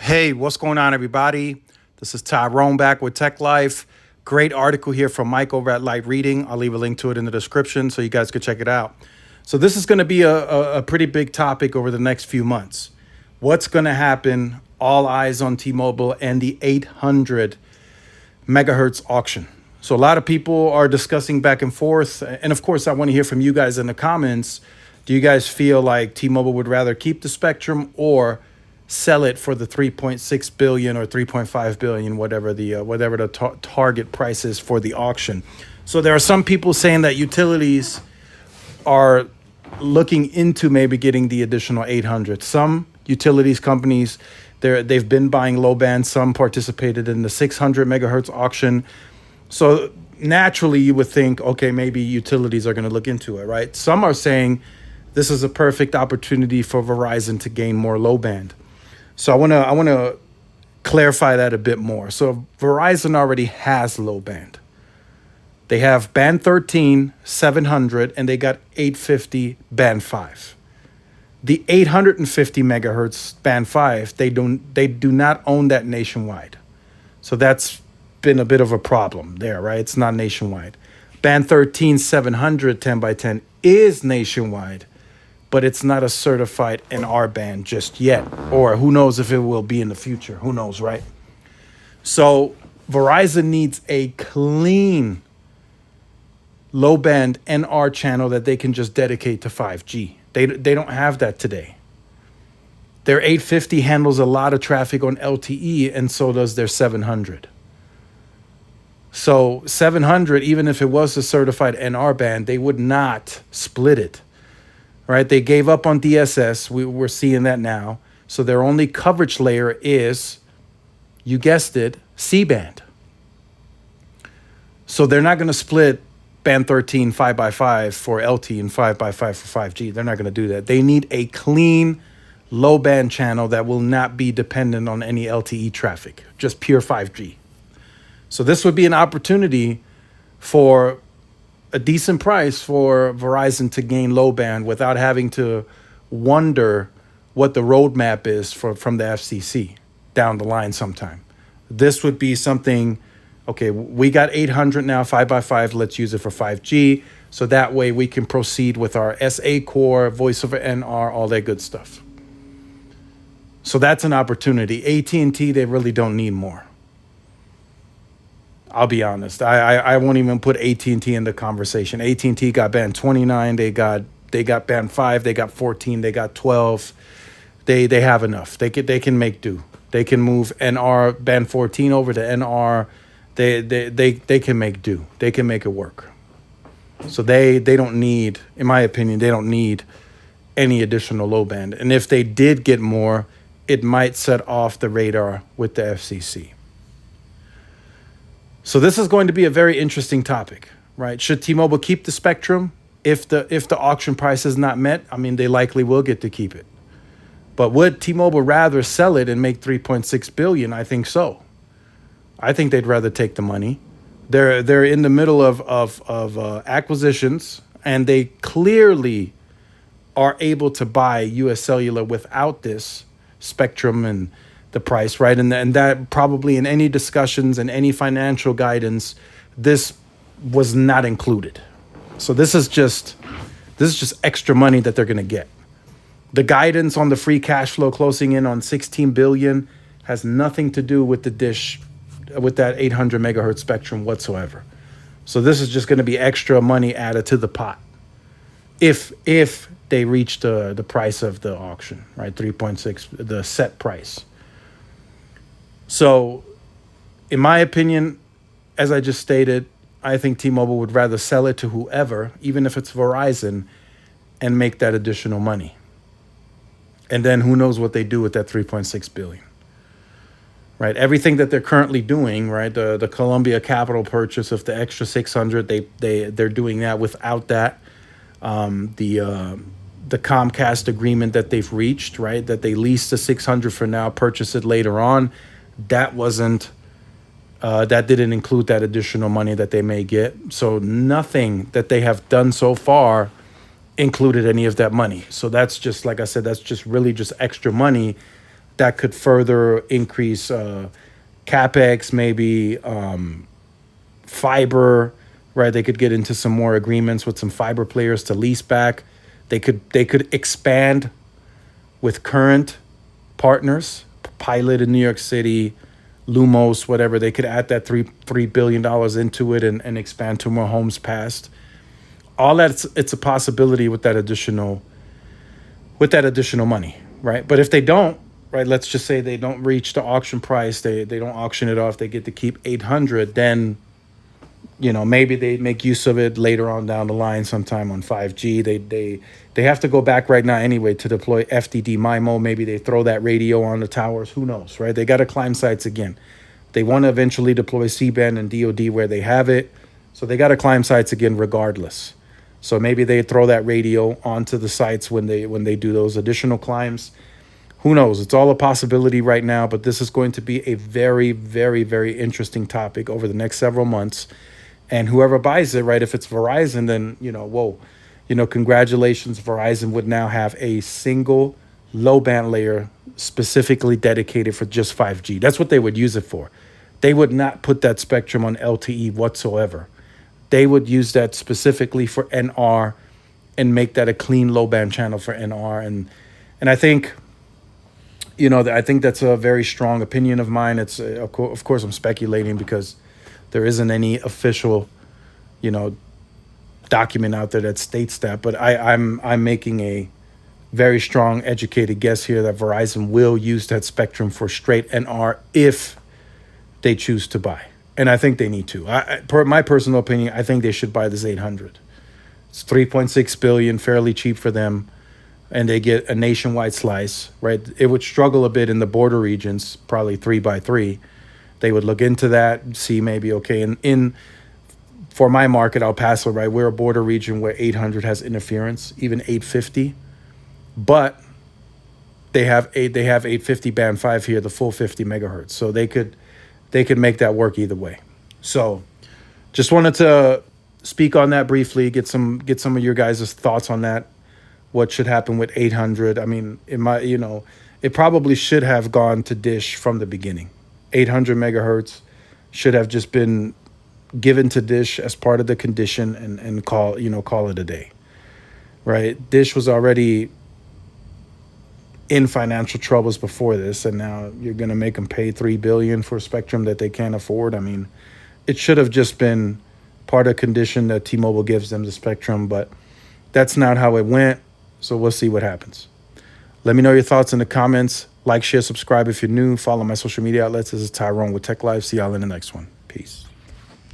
Hey, what's going on, everybody? This is Tyrone back with Tech Life. Great article here from Mike over at Light Reading. I'll leave a link to it in the description so you guys can check it out. So this is going to be a pretty big topic over the next few months. What's going to happen? All eyes on T-Mobile and the 800 megahertz auction. So a lot of people are discussing back and forth. And of course, I want to hear from you guys in the comments. Do you guys feel like T-Mobile would rather keep the spectrum or sell it for the 3.6 billion or 3.5 billion, whatever the target price is for the auction? So there are some people saying that utilities are looking into maybe getting the additional 800. Some utilities companies, they've been buying low band. Some participated in the 600 megahertz auction. So naturally you would think, okay, maybe utilities are going to look into it, right? Some are saying this is a perfect opportunity for Verizon to gain more low band. So I want to clarify that a bit more. So Verizon already has low band. They have band 13, 700, and they got 850 band 5. The 850 megahertz band 5, they do not own that nationwide. So that's been a bit of a problem there, right? It's not nationwide. Band 13, 700, 10 by 10 is nationwide, but it's not a certified NR band just yet. Or who knows if it will be in the future. Who knows, right? So Verizon needs a clean low band NR channel that they can just dedicate to 5G. They don't have that today. Their 850 handles a lot of traffic on LTE, and so does their 700. So 700, even if it was a certified NR band, they would not split it. Right, they gave up on DSS. We're seeing that now. So their only coverage layer is, you guessed it, C-band. So they're not going to split band 13 5x5 for LTE and 5x5 for 5G. They're not going to do that. They need a clean low band channel that will not be dependent on any LTE traffic, just pure 5G. So this would be an opportunity for a decent price for Verizon to gain low band without having to wonder what the roadmap is from the FCC down the line sometime. This would be something, okay, we got 800 now, 5x5, let's use it for 5G. So that way we can proceed with our SA core, voice over NR, all that good stuff. So that's an opportunity. AT&T, they really don't need more. I'll be honest. I won't even put AT&T in the conversation. AT&T got band 29. They got band 5. They got 14. They got 12. They have enough. They can make do. They can move NR band 14 over to NR. They can make do. They can make it work. So they don't need, in my opinion, they don't need any additional low band. And if they did get more, it might set off the radar with the FCC. So this is going to be a very interesting topic, right? Should T-Mobile keep the spectrum if the auction price is not met? I mean, they likely will get to keep it. But would T-Mobile rather sell it and make 3.6 billion? I think so. I think they'd rather take the money. They're in the middle of acquisitions, and they clearly are able to buy US Cellular without this spectrum and the price, right? And that probably in any discussions and any financial guidance, this was not included. So this is just extra money that they're going to get. The guidance on the free cash flow closing in on 16 billion has nothing to do with the dish, with that 800 megahertz spectrum whatsoever. So this is just going to be extra money added to the pot if they reach the price of the auction, right? 3.6, the set price. So, in my opinion, as I just stated, I think T-Mobile would rather sell it to whoever, even if it's Verizon, and make that additional money. And then who knows what they do with that 3.6 billion. Right? Everything that they're currently doing, right? The Columbia Capital purchase of the extra 600, they're doing that without that. The Comcast agreement that they've reached, right? That they lease the 600 for now, purchase it later on. That didn't include that additional money that they may get. So nothing that they have done so far included any of that money. So that's just, like I said, that's just really just extra money that could further increase capex, maybe fiber, right? They could get into some more agreements with some fiber players to lease back. They could expand with current partners, Pilot in New York City, Lumos, whatever. They could add that $3 billion into it and expand to more homes passed. All that's it's a possibility with that additional money, right? But if they don't, right, let's just say they don't reach the auction price, they don't auction it off, they get to keep 800, then maybe they make use of it later on down the line sometime on 5G. They have to go back right now anyway to deploy FDD MIMO. Maybe they throw that radio on the towers. Who knows, right? They got to climb sites again. They want to eventually deploy C-band and DoD where they have it. So they got to climb sites again regardless. So maybe they throw that radio onto the sites when they do those additional climbs. Who knows? It's all a possibility right now, but this is going to be a very, very, very interesting topic over the next several months. And whoever buys it, right, if it's Verizon, then, whoa, congratulations. Verizon would now have a single low band layer specifically dedicated for just 5G. That's what they would use it for. They would not put that spectrum on LTE whatsoever. They would use that specifically for NR and make that a clean low band channel for NR. And I think, I think that's a very strong opinion of mine. It's of course I'm speculating because there isn't any official, document out there that states that. But I'm making a very strong, educated guess here that Verizon will use that spectrum for straight NR if they choose to buy. And I think they need to. Per my personal opinion, I think they should buy this 800. It's $3.6 billion, fairly cheap for them, and they get a nationwide slice. Right? It would struggle a bit in the border regions, probably 3x3. They would look into that, see maybe okay. And for my market, El Paso, right, we're a border region where 800 has interference, even 850, but they have 850 band 5 here, the full 50 megahertz. So they could make that work either way. So just wanted to speak on that briefly, get some of your guys' thoughts on that. What should happen with 800? I mean, it probably should have gone to Dish from the beginning. 800 megahertz should have just been given to Dish as part of the condition and call it a day. Right? Dish was already in financial troubles before this, and now you're going to make them pay $3 billion for spectrum that they can't afford. I mean, it should have just been part of condition that T-Mobile gives them the spectrum, but that's not how it went. So we'll see what happens. Let me know your thoughts in the comments. Like, share, subscribe if you're new. Follow my social media outlets. This is Tyrone with Tech Life. See y'all in the next one. Peace.